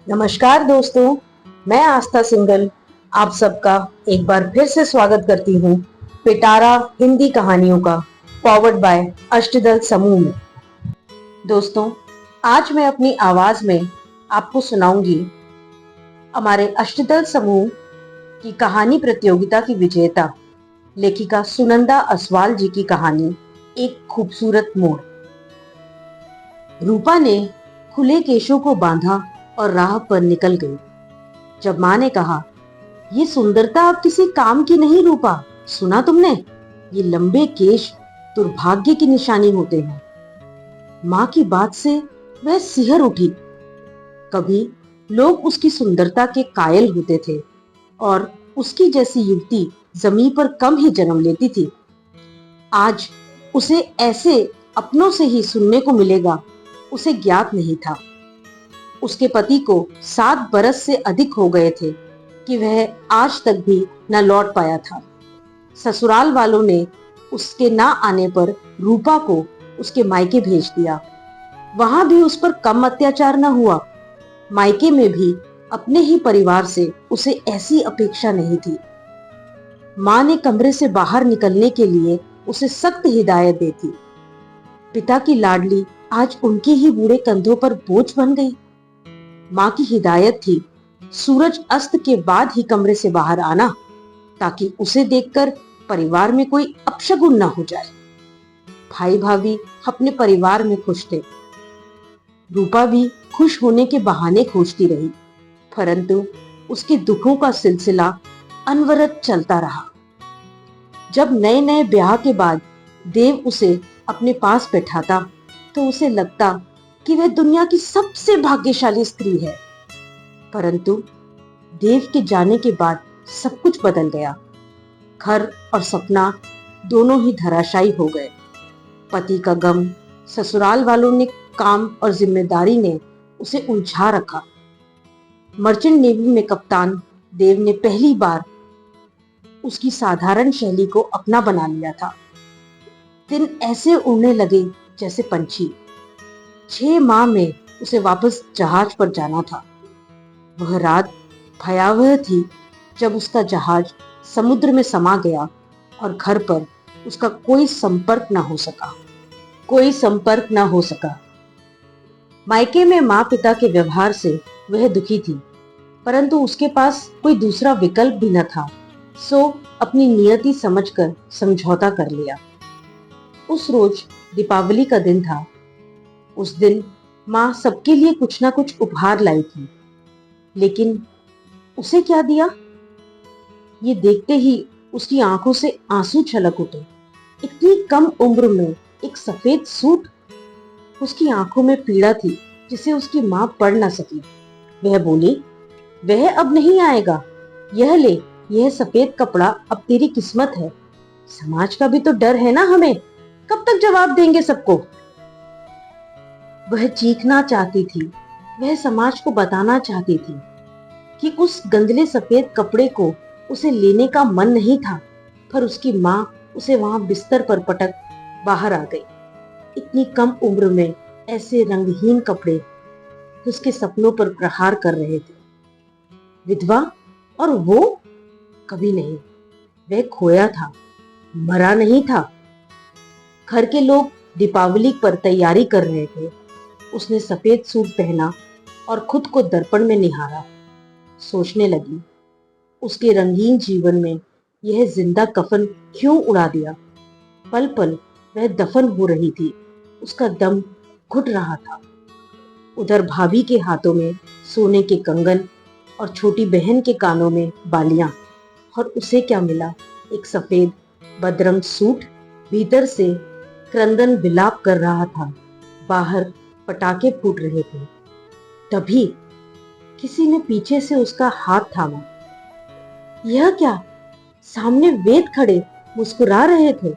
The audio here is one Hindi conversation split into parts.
नमस्कार दोस्तों, मैं आस्था सिंघल आप सबका एक बार फिर से स्वागत करती हूँ पिटारा हिंदी कहानियों का पॉवर्ड बाय अष्टदल समूह में। दोस्तों, आज मैं अपनी आवाज में आपको सुनाऊंगी हमारे अष्टदल समूह की कहानी प्रतियोगिता की विजेता लेखिका सुनंदा असवाल जी की कहानी एक खूबसूरत मोड़। रूपा ने खुले केशों को बांधा और राह पर निकल गई। जब माँ ने कहा, ये सुंदरता अब किसी काम की नहीं रूपा, सुना तुमने? ये लंबे केश दुर्भाग्य की निशानी होते हैं। माँ की बात से वह सिहर उठी। कभी लोग उसकी सुंदरता के कायल होते थे और उसकी जैसी युवती जमीन पर कम ही जन्म लेती थी। आज उसे ऐसे अपनों से ही सुनने को मिलेगा, उसे ज्ञात नहीं था। उसके पति को 7 बरस से अधिक हो गए थे कि वह आज तक भी न लौट पाया था। ससुराल वालों ने उसके ना आने पर रूपा को उसके मायके भेज दिया। वहां भी उस पर कम अत्याचार न हुआ। मायके में भी अपने ही परिवार से उसे ऐसी अपेक्षा नहीं थी। माँ ने कमरे से बाहर निकलने के लिए उसे सख्त हिदायत दी थी। पिता की लाडली आज उनके ही बूढ़े कंधों पर बोझ बन गई। माँ की हिदायत थी, सूरज अस्त के बाद ही कमरे से बाहर आना, ताकि उसे देखकर परिवार में कोई अपशगुन न हो जाए। भाई भाभी अपने परिवार में खुश थे। रूपा भी खुश होने के बहाने खोजती रही, परंतु उसके दुखों का सिलसिला अनवरत चलता रहा। जब नए नए ब्याह के बाद देव उसे अपने पास बैठाता तो उसे लगता कि वह दुनिया की सबसे भाग्यशाली स्त्री है। परंतु देव के जाने के बाद सब कुछ बदल गया। घर और सपना दोनों ही धराशायी हो गए। पति का गम, ससुराल वालों ने काम और जिम्मेदारी ने उसे उलझा रखा। मर्चेंट नेवी में कप्तान देव ने पहली बार उसकी साधारण शैली को अपना बना लिया था। दिन ऐसे उड़ने लगे जैसे पंछी। 6 माह में उसे वापस जहाज पर जाना था। वह रात भयावह थी जब उसका जहाज समुद्र में समा गया और घर पर उसका कोई संपर्क न हो सका। मायके में माँ पिता के व्यवहार से वह दुखी थी, परंतु उसके पास कोई दूसरा विकल्प भी न था, सो अपनी नियति समझकर समझौता कर लिया। उस रोज दीपावली का दिन था। उस दिन माँ सबके लिए कुछ ना कुछ उपहार लाई थी, लेकिन उसे क्या दिया, ये देखते ही उसकी आंखों से आंसू छलक उठे। इतनी कम उम्र में एक सफेद सूट। उसकी आंखों में पीड़ा थी जिसे उसकी माँ पढ़ न सकी। वह बोली, वह अब नहीं आएगा, यह ले, यह सफेद कपड़ा अब तेरी किस्मत है। समाज का भी तो डर है ना हमें, कब तक जवाब देंगे सबको। वह चीखना चाहती थी, वह समाज को बताना चाहती थी कि उस गंदले सफेद कपड़े को उसे लेने का मन नहीं था, पर उसकी माँ उसे वहां बिस्तर पर पटक बाहर आ गई। इतनी कम उम्र में ऐसे रंगहीन कपड़े उसके सपनों पर प्रहार कर रहे थे। विधवा, और वो कभी नहीं, वह खोया था, मरा नहीं था। घर के लोग दीपावली पर तैयारी कर रहे थे। उसने सफेद सूट पहना और खुद को दर्पण में निहारा। सोचने लगी, उसके रंगीन जीवन में यह जिंदा कफन क्यों उड़ा दिया। पल पल वह दफन हो रही थी, उसका दम घुट रहा था। उधर भाभी के हाथों में सोने के कंगन और छोटी बहन के कानों में बालियां, और उसे क्या मिला, एक सफेद बदरंग सूट। भीतर से क्रंदन विलाप कर रहा था, बाहर पटाखे फूट रहे थे। तभी किसी ने पीछे से उसका हाथ थामा। यह क्या, सामने वेद खड़े मुस्कुरा रहे थे।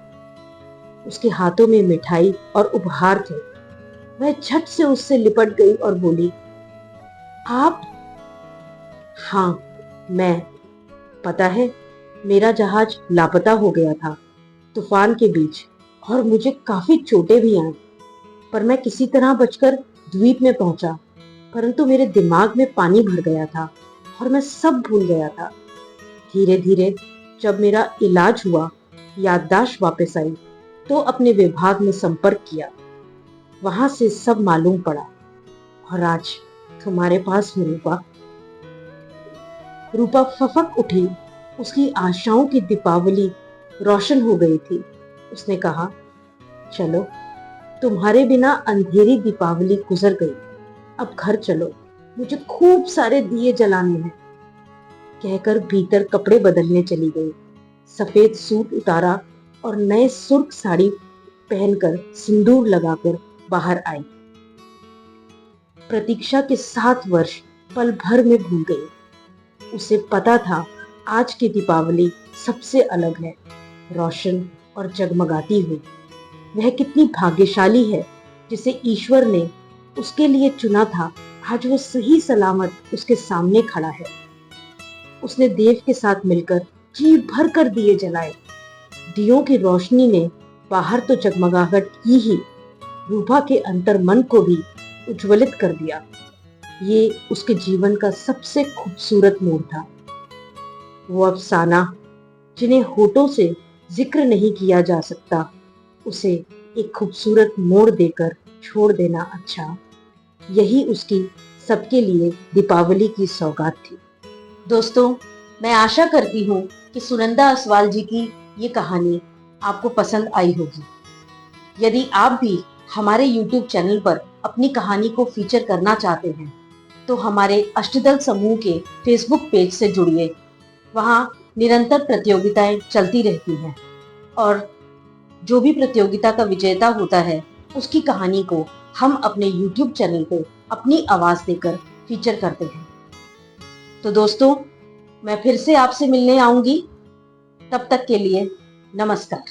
उसके हाथों में मिठाई और उपहार थे। वह झट से उससे लिपट गई और बोली, आप? हाँ, मैं। पता है, मेरा जहाज लापता हो गया था तूफान के बीच, और मुझे काफी चोटें भी आई, पर मैं किसी तरह बचकर द्वीप में पहुंचा। परंतु मेरे दिमाग में पानी भर गया था और मैं सब भूल गया था। धीरे धीरे जब मेरा इलाज हुआ, याददाश्त वापस आई, तो अपने विभाग में संपर्क किया। वहां से सब मालूम पड़ा और आज तुम्हारे पास हूँ रूपा। रूपा फफक उठी। उसकी आशाओं की दीपावली रोशन हो गई थी। उसने कहा, चलो, तुम्हारे बिना अंधेरी दीपावली गुजर गई। अब घर चलो, मुझे खूब सारे दिए जलाने हैं। कहकर भीतर कपड़े बदलने चली गई। सफेद सूट उतारा और नए सुर्ख साड़ी पहनकर सिंदूर लगाकर बाहर आई। प्रतीक्षा के 7 वर्ष पल भर में भूल गई। उसे पता था आज की दीपावली सबसे अलग है, रोशन और जगमगाती हुई। वह कितनी भाग्यशाली है जिसे ईश्वर ने उसके लिए चुना था। आज वो सही सलामत उसके सामने खड़ा है। उसने देव के साथ मिलकर जी भर कर दिए जलाए। दियों की रोशनी ने बाहर तो जगमगाहट की ही, रूपा के अंतर मन को भी उज्ज्वलित कर दिया। ये उसके जीवन का सबसे खूबसूरत मोड़ था। वो अफसाना जिन्हें होठों से जिक्र नहीं किया जा सकता, उसे एक खूबसूरत मोड़ देकर छोड़ देना अच्छा। यही उसकी सबके लिए दीपावली की सौगात थी। दोस्तों, मैं आशा करती हूँ कि सुनंदा असवाल जी की ये कहानी आपको पसंद आई होगी। यदि आप भी हमारे YouTube चैनल पर अपनी कहानी को फीचर करना चाहते हैं, तो हमारे अष्टदल समूह के फेसबुक पेज से जुड़िए। वहाँ निरंतर प्रतियोगिताएं चलती रहती हैं और जो भी प्रतियोगिता का विजेता होता है, उसकी कहानी को हम अपने YouTube चैनल पे अपनी आवाज देकर फीचर करते हैं। तो दोस्तों, मैं फिर से आपसे मिलने आऊंगी। तब तक के लिए नमस्कार।